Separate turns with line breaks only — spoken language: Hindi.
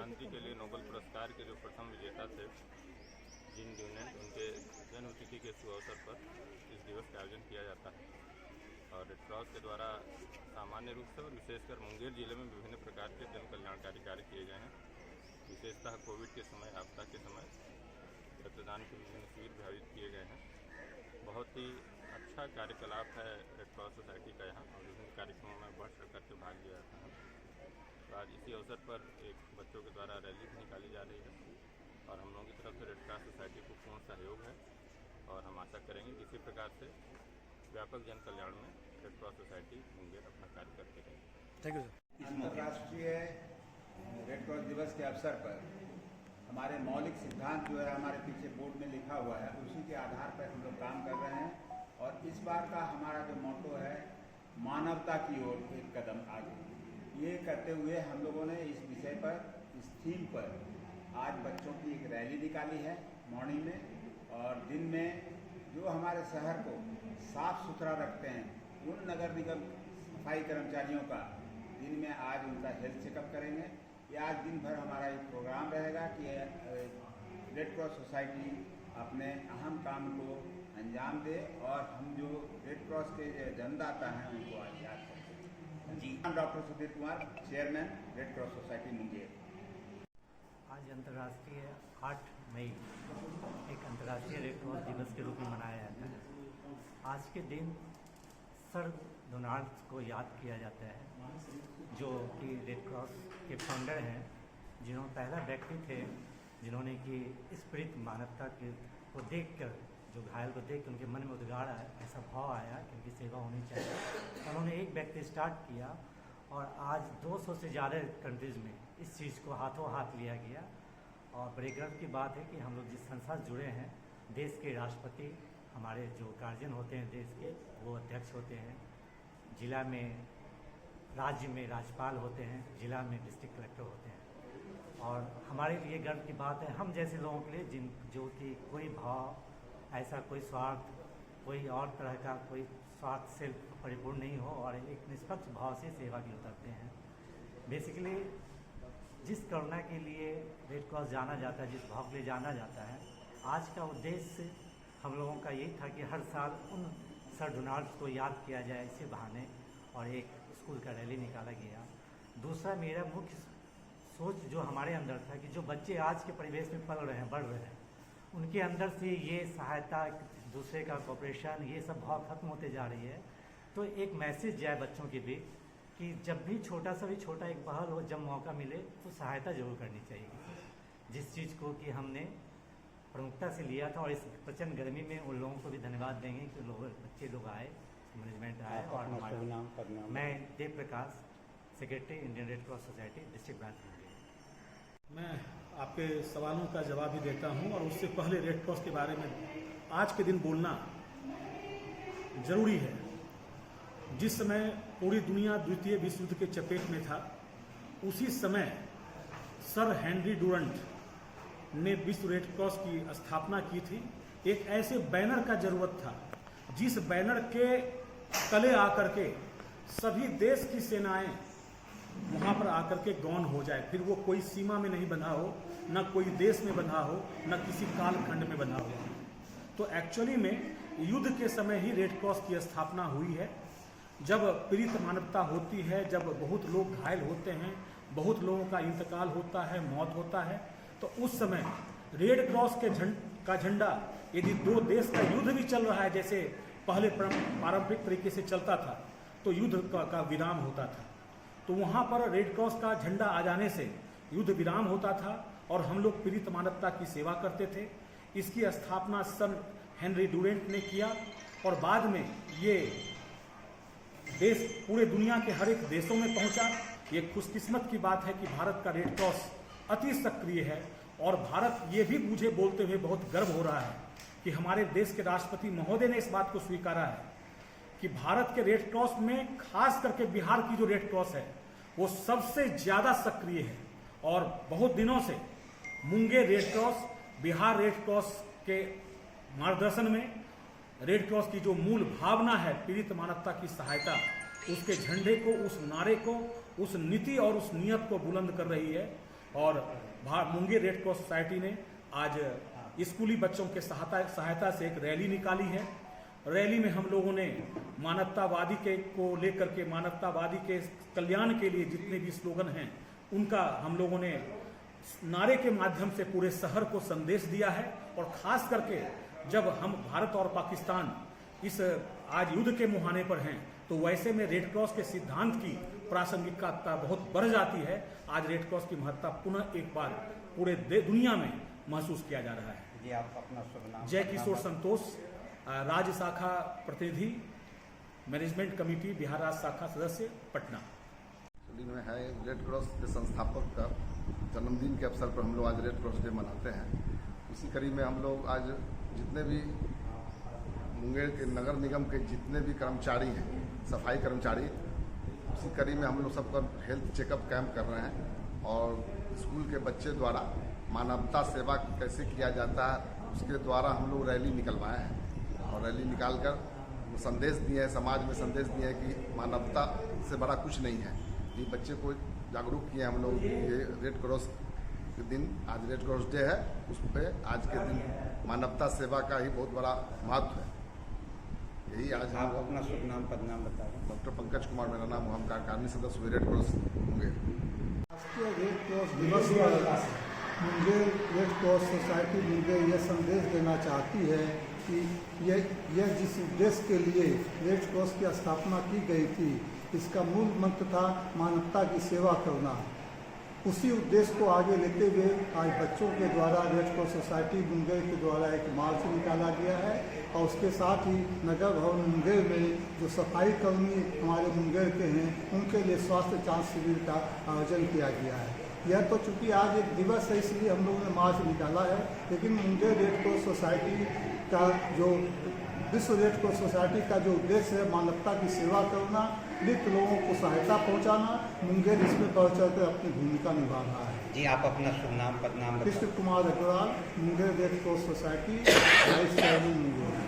शांति के लिए नोबेल पुरस्कार के जो प्रथम विजेता थे जीन ड्यूनेंट, उनके जन्मतिथि के शुभ अवसर पर इस दिवस का आयोजन किया जाता है। और रेड क्रॉस के द्वारा सामान्य रूप से और विशेषकर मुंगेर जिले में विभिन्न प्रकार के जन कल्याणकारी कार्य किए गए हैं। विशेषतः कोविड के समय, आपदा के समय रक्तदान के विभिन्न शिविर भी आयोजित किए गए हैं। बहुत ही अच्छा कार्यकलाप है रेड क्रॉस सोसाइटी का यहाँ, और विभिन्न कार्यक्रमों में बढ़ चढ़ करके भाग लिया जाता है। तो आज इसी अवसर पर एक बच्चों के द्वारा रैली भी निकाली जा रही है, और हम लोगों की तरफ से रेड क्रॉस सोसाइटी को पूर्ण सहयोग है। और हम आशा करेंगे कि इसी प्रकार से व्यापक जन कल्याण में रेड क्रॉस सोसाइटी मुंगेर अपना कार्य करते रहेंगे।
Thank you sir.
अंतर्राष्ट्रीय रेड क्रॉस दिवस के अवसर पर हमारे मौलिक सिद्धांत जो है हमारे पीछे बोर्ड में लिखा हुआ है, उसी के आधार पर हम लोग काम कर रहे हैं। और इस बार का हमारा जो मोटो है मानवता की ओर एक कदम आगे, ये करते हुए हम लोगों ने इस विषय पर, इस थीम पर आज बच्चों की एक रैली निकाली है मॉर्निंग में। और दिन में जो हमारे शहर को साफ सुथरा रखते हैं उन नगर निगम सफाई कर्मचारियों का दिन में आज उनका हेल्थ चेकअप करेंगे। ये आज दिन भर हमारा एक प्रोग्राम रहेगा कि रेड क्रॉस सोसाइटी अपने अहम काम को अंजाम दे, और हम जो रेड क्रॉस के जन्मदाता हैं उनको आज याद करते हैं। जी, doctor Sudhir Kumar, chairman red cross society Munger.
आज अंतर्राष्ट्रीय 8 मई एक अंतर्राष्ट्रीय रेड क्रॉस दिवस के रूप में मनाया जाता है। आज के दिन सर डोनाल्ड को याद किया जाता है, जो कि रेड क्रॉस के फाउंडर हैं, जिन्होंने पहला व्यक्ति थे जिन्होंने कि स्पिरिट मानवता के को देखकर, जो घायल को देख कर उनके मन में उद्गार आया, ऐसा भाव आया कि उनकी सेवा होनी चाहिए। उन्होंने एक व्यक्ति स्टार्ट किया, और आज 200 से ज़्यादा कंट्रीज़ में इस चीज़ को हाथों हाथ लिया गया। और बड़े गर्व की बात है कि हम लोग जिस संस्था से जुड़े हैं, देश के राष्ट्रपति, हमारे जो गार्जियन होते हैं देश के, वो अध्यक्ष होते हैं, जिला में, राज्य में राज्यपाल होते हैं, जिला में डिस्ट्रिक्ट कलेक्टर होते हैं। और हमारे लिए गर्व की बात है हम जैसे लोगों के लिए जो कि कोई भाव, ऐसा कोई स्वार्थ, कोई और तरह का कोई स्वार्थ से परिपूर्ण नहीं हो, और एक निष्पक्ष भाव से सेवा के लिए उतरते हैं। बेसिकली जिस करुणा के लिए रेड क्रॉस जाना जाता है, जिस भाव के लिए जाना जाता है, आज का उद्देश्य हम लोगों का यही था कि हर साल उन सर डोनाल्ड को याद किया जाए इसी बहाने, और एक स्कूल का रैली निकाला गया। दूसरा मेरा मुख्य सोच जो हमारे अंदर था कि जो बच्चे आज के परिवेश में पल रहे हैं, बढ़ रहे हैं, उनके अंदर से ये सहायता, दूसरे का कोऑपरेशन, ये सब भाव खत्म होते जा रही है। तो एक मैसेज जाए बच्चों के बीच कि जब भी छोटा सा भी छोटा एक पहल हो, जब मौका मिले तो सहायता जरूर करनी चाहिए। जिस चीज़ को कि हमने प्रमुखता से लिया था, और इस प्रचंड गर्मी में उन लोगों को भी धन्यवाद देंगे कि बच्चे लोग आए, मैनेजमेंट आए। और हमारे मैं Dev Prakash, secretary Indian red cross society, district branch Munger.
मैं आपके सवालों का जवाब भी देता हूं, और उससे पहले रेड क्रॉस के बारे में आज के दिन बोलना जरूरी है। जिस समय पूरी दुनिया द्वितीय विश्व युद्ध के चपेट में था, उसी समय सर हेनरी डुरंट ने विश्व रेड क्रॉस की स्थापना की थी। एक ऐसे बैनर का जरूरत था जिस बैनर के तले आकर के सभी देश की सेनाएं वहां पर आकर के गौन हो जाए, फिर वो कोई सीमा में नहीं बंधा हो, न कोई देश में बंधा हो, न किसी कालखंड में बंधा हो। तो एक्चुअली में युद्ध के समय ही रेड क्रॉस की स्थापना हुई है। जब पीड़ित मानवता होती है, जब बहुत लोग घायल होते हैं, बहुत लोगों का इंतकाल होता है, मौत होता है, तो उस समय रेड क्रॉस का झंडा, यदि दो देश का युद्ध भी चल रहा है, जैसे पहले पारंपरिक तरीके से चलता था, तो युद्ध का विराम होता था। तो वहाँ पर रेड क्रॉस का झंडा आ जाने से युद्ध विराम होता था, और हम लोग पीड़ित मानवता की सेवा करते थे। इसकी स्थापना सर हेनरी डुरंट ने किया, और बाद में ये देश पूरे दुनिया के हर एक देशों में पहुंचा। ये खुशकिस्मत की बात है कि भारत का रेड क्रॉस अति सक्रिय है, और भारत ये भी मुझे बोलते हुए बहुत गर्व हो रहा है कि हमारे देश के राष्ट्रपति महोदय ने इस बात को स्वीकारा है कि भारत के रेड क्रॉस में, खास करके बिहार की जो रेड क्रॉस है, वो सबसे ज्यादा सक्रिय है। और बहुत दिनों से Munger red cross, Bihar red cross के मार्गदर्शन में रेड क्रॉस की जो मूल भावना है पीड़ित मानवता की सहायता, उसके झंडे को, उस नारे को, उस नीति और उस नियत को बुलंद कर रही है। और मुंगेर रेड क्रॉस सोसाइटी ने आज स्कूली बच्चों के सहायता से एक रैली निकाली है। रैली में हम लोगों ने मानवतावादी को लेकर के मानवतावादी के कल्याण के लिए जितने भी स्लोगन हैं उनका हम लोगों ने नारे के माध्यम से पूरे शहर को संदेश दिया है। और खास करके जब हम भारत और पाकिस्तान इस आज युद्ध के मुहाने पर हैं तो वैसे में रेड क्रॉस के सिद्धांत की प्रासंगिकता बहुत बढ़ जाती है। आज रेड क्रॉस की महत्ता पुनः एक बार पूरे दुनिया में महसूस किया जा रहा है।
जी आप अपना शुभ नाम।
जय किशोर संतोष, राज्य शाखा प्रतिनिधि, मैनेजमेंट कमेटी बिहार राज्य शाखा सदस्य, पटना।
में है रेड क्रॉस के संस्थापक का जन्मदिन के अवसर पर हम लोग आज रेड क्रॉस डे मनाते हैं। उसी कड़ी में हम लोग आज जितने भी मुंगेर के नगर निगम के जितने भी कर्मचारी हैं, सफाई कर्मचारी, उसी कड़ी में हम लोग सबका हेल्थ चेकअप कैंप कर रहे हैं। और स्कूल के बच्चे द्वारा मानवता सेवा कैसे किया जाता है उसके द्वारा हम लोग रैली निकलवाए हैं। और रैली निकाल कर संदेश दिए हैं, समाज में संदेश दिए हैं कि मानवता से बड़ा कुछ नहीं है। ये बच्चे को जागरूक किए हम लोग। ये रेड क्रॉस के दिन आज रेड क्रॉस डे है, उस पर आज के दिन मानवता सेवा का ही बहुत बड़ा महत्व है। यही आज
आप अपना शुभ नाम पदनाम बता दें।
डॉक्टर पंकज कुमार मेरा नाम, हम कार्यकारिणी सदस्य हुए रेड क्रॉस मुंगेर।
राष्ट्रीय रेड क्रॉस दिवस पर Munger red cross society Munger यह संदेश देना चाहती है कि यह जिस उद्देश्य के लिए रेड क्रॉस की स्थापना की गई थी, इसका मूल मंत्र था मानवता की सेवा करना। उसी उद्देश्य को आगे लेते हुए आज बच्चों के द्वारा रेड क्रॉस सोसाइटी मुंगेर के द्वारा एक मार्च निकाला गया है। और उसके साथ ही नगर भवन मुंगेर में जो सफाई कर्मी हमारे मुंगेर के हैं उनके लिए स्वास्थ्य जांच शिविर का आयोजन किया गया है। यह तो चूँकि आज एक दिवस है इसलिए हम लोगों ने मार्च निकाला है, लेकिन मुंगेर रेड क्रॉस सोसाइटी का जो विश्व रेड क्रॉस सोसाइटी का जो उद्देश्य है मानवता की सेवा करना, मृत लोगों को सहायता पहुंचाना, मुंगेर इसमें बढ़ चढ़कर अपनी भूमिका निभा रहा है।
जी आप अपना शुभ नाम पदनाम।
Krishna Kumar Agarwal, Munger red cross society, vice chairman Munger.